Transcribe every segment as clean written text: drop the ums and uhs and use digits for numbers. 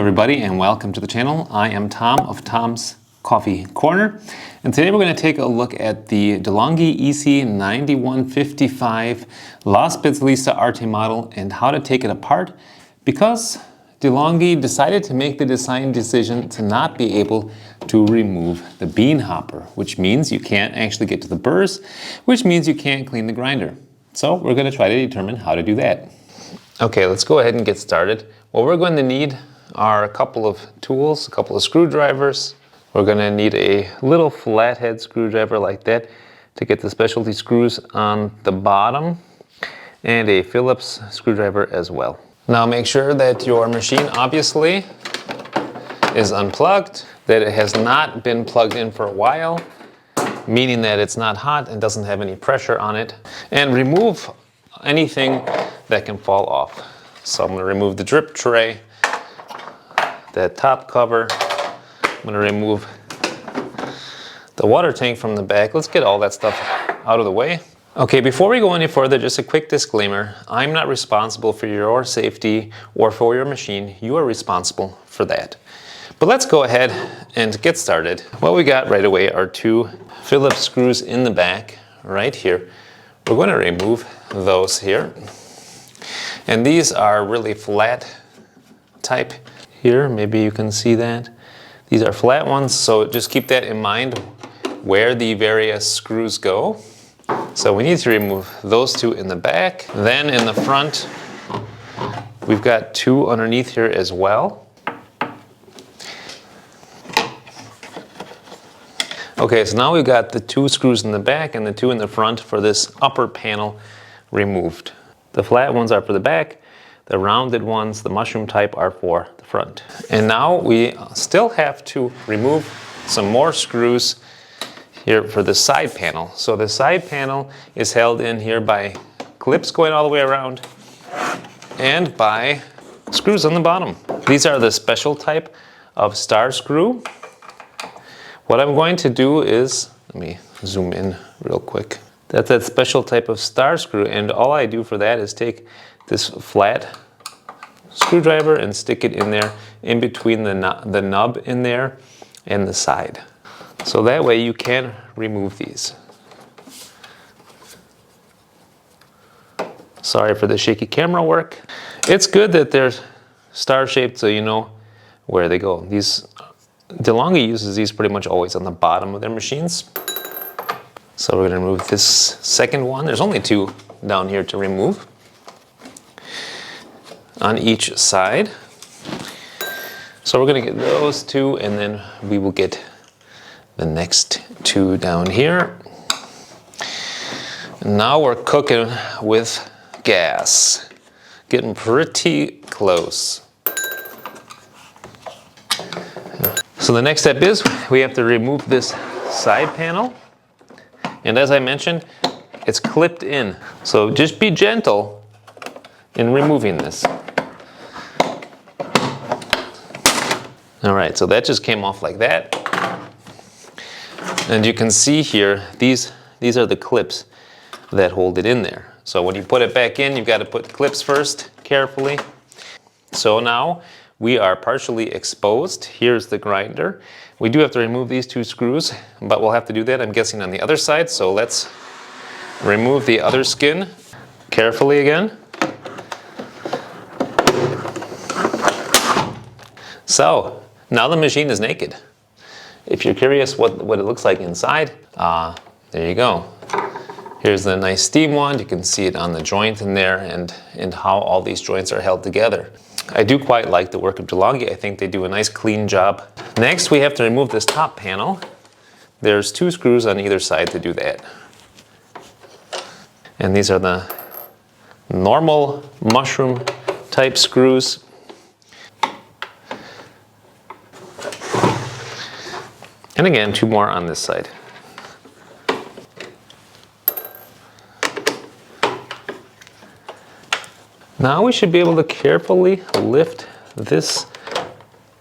everybody and welcome to the channel. I am Tom of Tom's Coffee Corner, and today we're going to take a look at the Delonghi EC9155 Specialista Arte model and how to take it apart, because Delonghi decided to make the design decision to not be able to remove the bean hopper, which means you can't actually get to the burrs, which means you can't clean the grinder. So we're going to try to determine how to do that. Okay, let's go ahead and get started. What we're going to need are a couple of tools, a couple of screwdrivers. We're going to need a little flathead screwdriver like that to get the specialty screws on the bottom, and a Phillips screwdriver as well. Now make sure that your machine obviously is unplugged, that it has not been plugged in for a while, meaning that it's not hot and doesn't have any pressure on it, and remove anything that can fall off. So I'm going to remove the drip tray, that top cover. I'm going to remove the water tank from the back. Let's get all that stuff out of the way. Okay, before we go any further, just a quick disclaimer. I'm not responsible for your safety or for your machine. You are responsible for that. But let's go ahead and get started. What we got right away are two Phillips screws in the back right here. We're going to remove those here. And these are really flat type here. Maybe you can see that. These are flat ones, so just keep that in mind where the various screws go. So we need to remove those two in the back. Then in the front, we've got two underneath here as well. Okay, so now we've got the two screws in the back and the two in the front for this upper panel removed. The flat ones are for the back, the rounded ones, the mushroom type, are for the front. And now we still have to remove some more screws here for the side panel. So the side panel is held in here by clips going all the way around and by screws on the bottom. These are the special type of star screw. What I'm going to do is, let me zoom in real quick. That's that special type of star screw, and all I do for that is take this flat screwdriver and stick it in there in between the nub in there and the side. So that way you can remove these. Sorry for the shaky camera work. It's good that they're star shaped so you know where they go. Delonghi uses these pretty much always on the bottom of their machines. So we're going to remove this second one. There's only two down here to remove on each side. So we're going to get those two, and then we will get the next two down here. And now we're cooking with gas. Getting pretty close. So the next step is we have to remove this side panel. And as I mentioned, it's clipped in. So just be gentle in removing this. All right, so that just came off like that. And you can see here, these are the clips that hold it in there. So when you put it back in, you've got to put clips first, carefully. So now we are partially exposed. Here's the grinder. We do have to remove these two screws, but we'll have to do that, I'm guessing, on the other side. So let's remove the other skin carefully again. So now the machine is naked. If you're curious what it looks like inside, there you go. Here's the nice steam wand. You can see it on the joint in there and how all these joints are held together. I do quite like the work of Delonghi. I think they do a nice clean job. Next, we have to remove this top panel. There's two screws on either side to do that. And these are the normal mushroom type screws. And again, two more on this side. Now we should be able to carefully lift this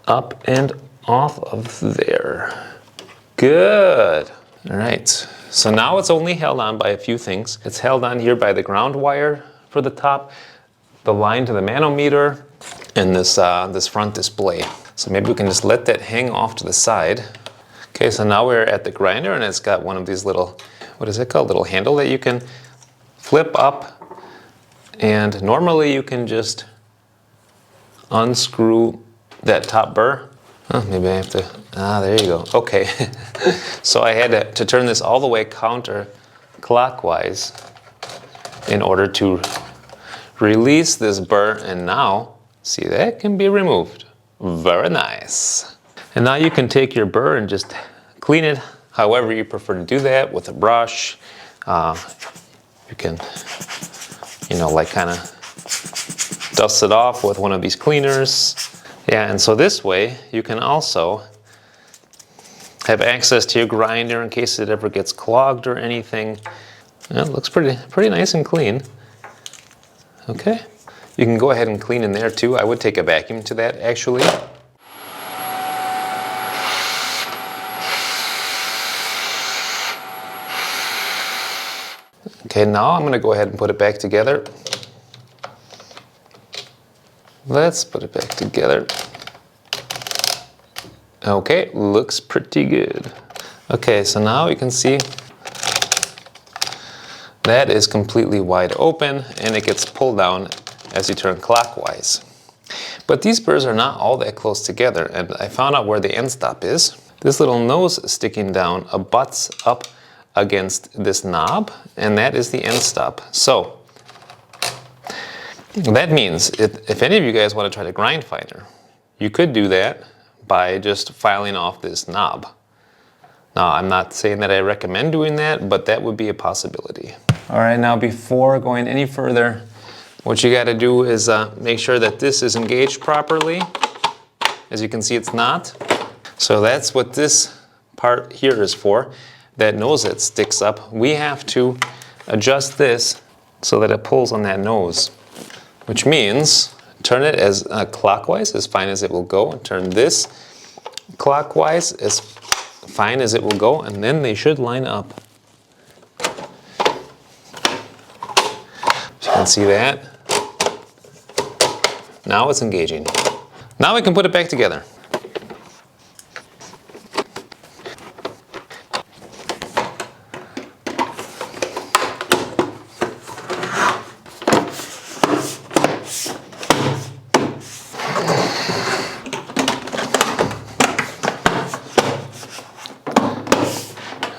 up and off of there. Good. All right. So now it's only held on by a few things. It's held on here by the ground wire for the top. the line to the manometer and this front display. So maybe we can just let that hang off to the side. Okay, so now we're at the grinder and it's got one of these little, what is it called? Little handle that you can flip up, and normally you can just unscrew that top burr. Oh, maybe I have to, there you go. Okay, so I had to turn this all the way counterclockwise in order to release this burr, and now, see, that can be removed. Very nice. And now you can take your burr and just clean it however you prefer to do that, with a brush. You can, like kind of dust it off with one of these cleaners. Yeah, and so this way you can also have access to your grinder in case it ever gets clogged or anything. Yeah, it looks pretty nice and clean. Okay, you can go ahead and clean in there too. I would take a vacuum to that actually. Okay, now I'm going to go ahead and put it back together. Let's put it back together. Okay, looks pretty good. Okay, so now you can see that is completely wide open and it gets pulled down as you turn clockwise. But these burrs are not all that close together, and I found out where the end stop is. This little nose sticking down abuts up against this knob, and that is the end stop. So that means if any of you guys want to try to grind finer, you could do that by just filing off this knob. Now, I'm not saying that I recommend doing that, but that would be a possibility. All right, now before going any further, what you got to do is make sure that this is engaged properly. As you can see, it's not. So that's what this part here is for. That nose that sticks up, we have to adjust this so that it pulls on that nose, which means turn it as clockwise as fine as it will go, and turn this clockwise as fine as it will go, and then they should line up. So you can see that. Now it's engaging. Now we can put it back together.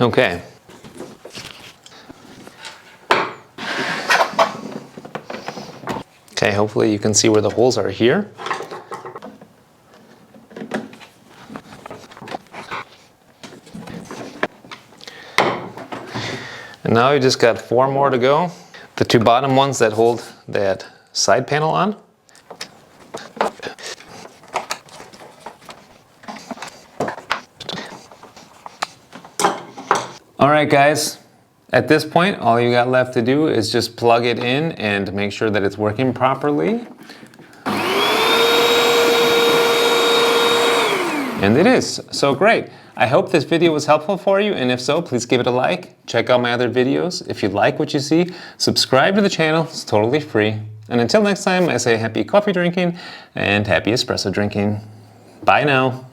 Okay. Okay, hopefully you can see where the holes are here. And now you just got 4 more to go. The 2 bottom ones that hold that side panel on. All right, guys, at this point, all you got left to do is just plug it in and make sure that it's working properly. And it is, so great. I hope this video was helpful for you, and if so, please give it a like. Check out my other videos. If you like what you see, subscribe to the channel, it's totally free. And until next time, I say happy coffee drinking and happy espresso drinking. Bye now.